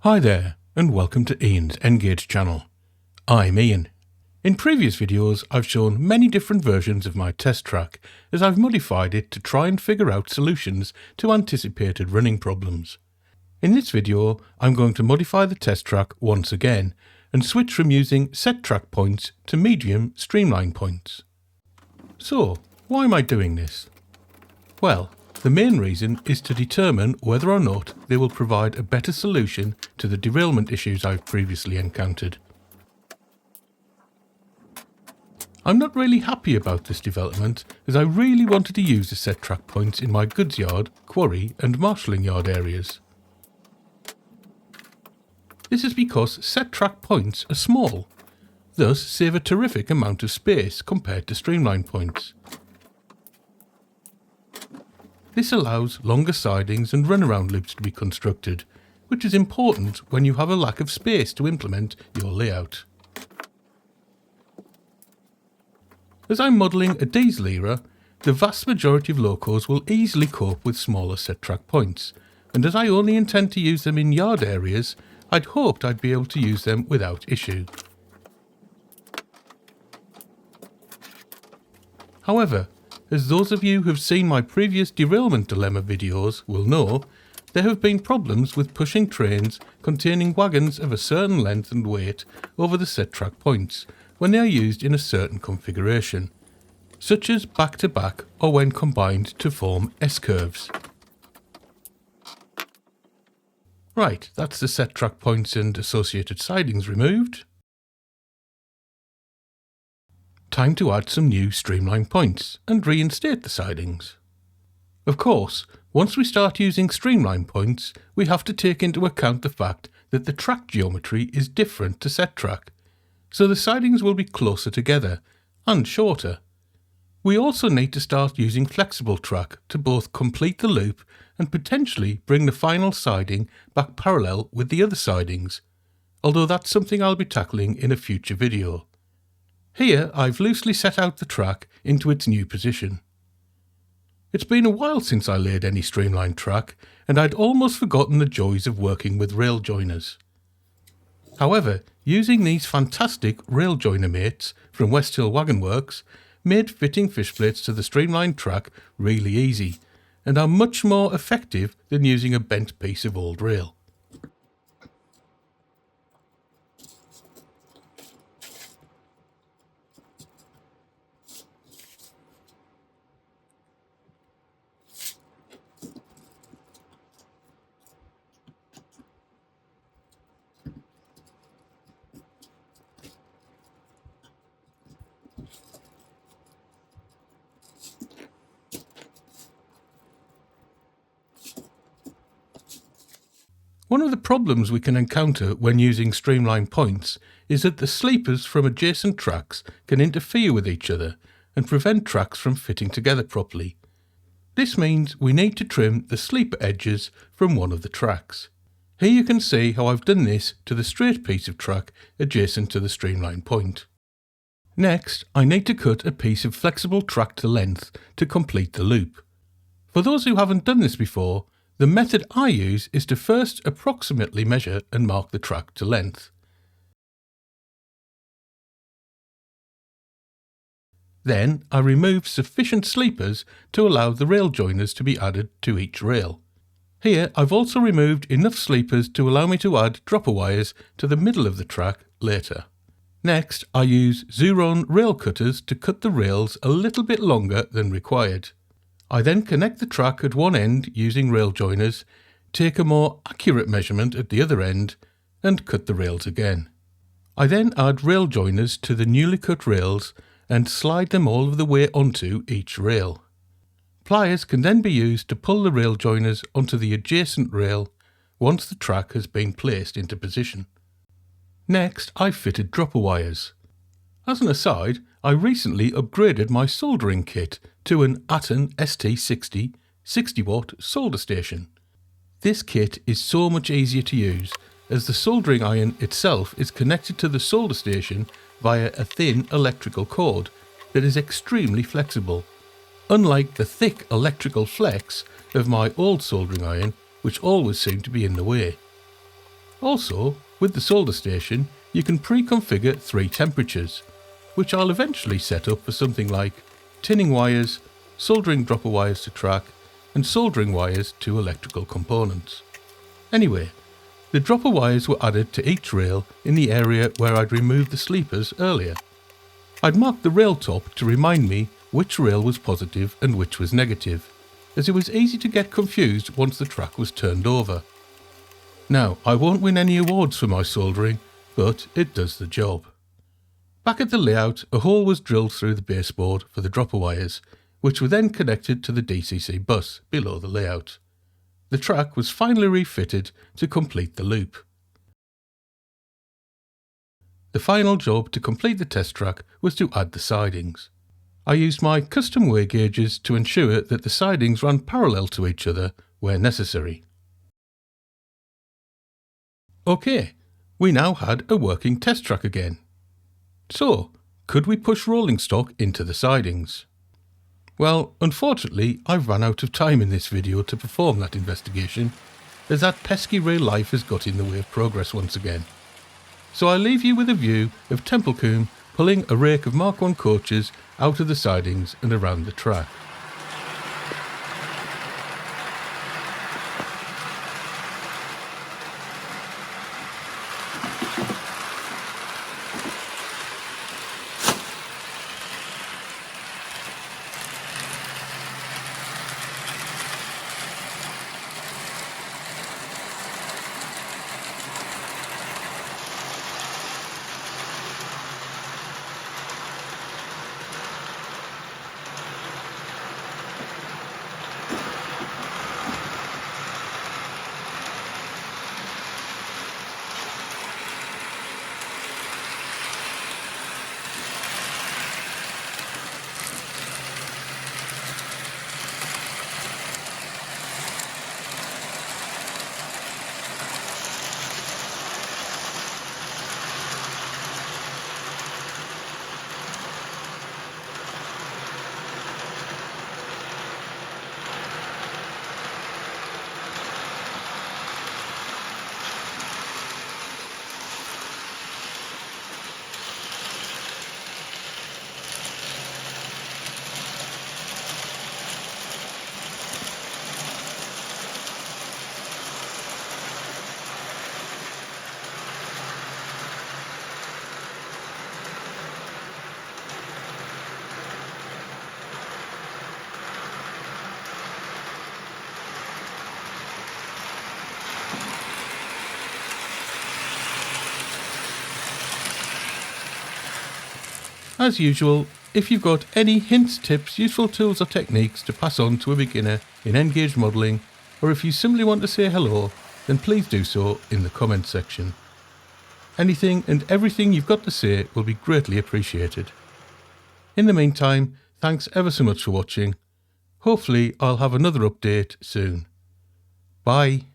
Hi there, and welcome to Ian's Engage channel. I'm Ian. In previous videos, I've shown many different versions of my test track as I've modified it to try and figure out solutions to anticipated running problems. In this video, I'm going to modify the test track once again and switch from using setrack points to medium streamline points. So, why am I doing this? Well, the main reason is to determine whether or not they will provide a better solution to the derailment issues I've previously encountered. I'm not really happy about this development as I really wanted to use the setrack points in my goods yard, quarry and marshalling yard areas. This is because setrack points are small, thus save a terrific amount of space compared to streamline points. This allows longer sidings and runaround loops to be constructed, which is important when you have a lack of space to implement your layout. As I'm modelling a diesel era, the vast majority of locos will easily cope with smaller setrack points, and as I only intend to use them in yard areas, I'd hoped I'd be able to use them without issue. However, as those of you who have seen my previous derailment dilemma videos will know, there have been problems with pushing trains containing wagons of a certain length and weight over the setrack points when they are used in a certain configuration, such as back-to-back or when combined to form S-curves. Right, that's the setrack points and associated sidings removed. Time to add some new streamline points and reinstate the sidings. Of course, once we start using streamline points, we have to take into account the fact that the track geometry is different to setrack, so the sidings will be closer together and shorter. We also need to start using flexible track to both complete the loop and potentially bring the final siding back parallel with the other sidings, although that's something I'll be tackling in a future video. Here I've loosely set out the track into its new position. It's been a while since I laid any streamlined track, and I'd almost forgotten the joys of working with rail joiners. However, using these fantastic rail joiner mates from West Hill Wagon Works made fitting fish plates to the streamlined track really easy, and are much more effective than using a bent piece of old rail. One of the problems we can encounter when using streamline points is that the sleepers from adjacent tracks can interfere with each other and prevent tracks from fitting together properly. This means we need to trim the sleeper edges from one of the tracks. Here you can see how I've done this to the straight piece of track adjacent to the streamline point. Next, I need to cut a piece of flexible track to length to complete the loop. For those who haven't done this before, the method I use is to first approximately measure and mark the track to length. Then I remove sufficient sleepers to allow the rail joiners to be added to each rail. Here I've also removed enough sleepers to allow me to add dropper wires to the middle of the track later. Next, I use Zuron rail cutters to cut the rails a little bit longer than required. I then connect the track at one end using rail joiners, take a more accurate measurement at the other end, and cut the rails again. I then add rail joiners to the newly cut rails and slide them all of the way onto each rail. Pliers can then be used to pull the rail joiners onto the adjacent rail once the track has been placed into position. Next, I fitted dropper wires. As an aside, I recently upgraded my soldering kit to an Atten ST60 60-watt solder station. This kit is so much easier to use as the soldering iron itself is connected to the solder station via a thin electrical cord that is extremely flexible, unlike the thick electrical flex of my old soldering iron, which always seemed to be in the way. Also, with the solder station, you can pre-configure 3 temperatures, which I'll eventually set up for something like tinning wires, soldering dropper wires to track, and soldering wires to electrical components. Anyway, the dropper wires were added to each rail in the area where I'd removed the sleepers earlier. I'd marked the rail top to remind me which rail was positive and which was negative, as it was easy to get confused once the track was turned over. Now, I won't win any awards for my soldering, but it does the job. Back at the layout, a hole was drilled through the baseboard for the dropper wires, which were then connected to the DCC bus below the layout. The track was finally refitted to complete the loop. The final job to complete the test track was to add the sidings. I used my custom weigh gauges to ensure that the sidings ran parallel to each other where necessary. OK, we now had a working test track again. So, could we push rolling stock into the sidings? Well, unfortunately, I've run out of time in this video to perform that investigation, as that pesky real life has got in the way of progress once again. So I leave you with a view of Templecombe pulling a rake of Mark I coaches out of the sidings and around the track. As usual, if you've got any hints, tips, useful tools or techniques to pass on to a beginner in N-Gauge modelling, or if you simply want to say hello, then please do so in the comments section. Anything and everything you've got to say will be greatly appreciated. In the meantime, thanks ever so much for watching. Hopefully I'll have another update soon. Bye.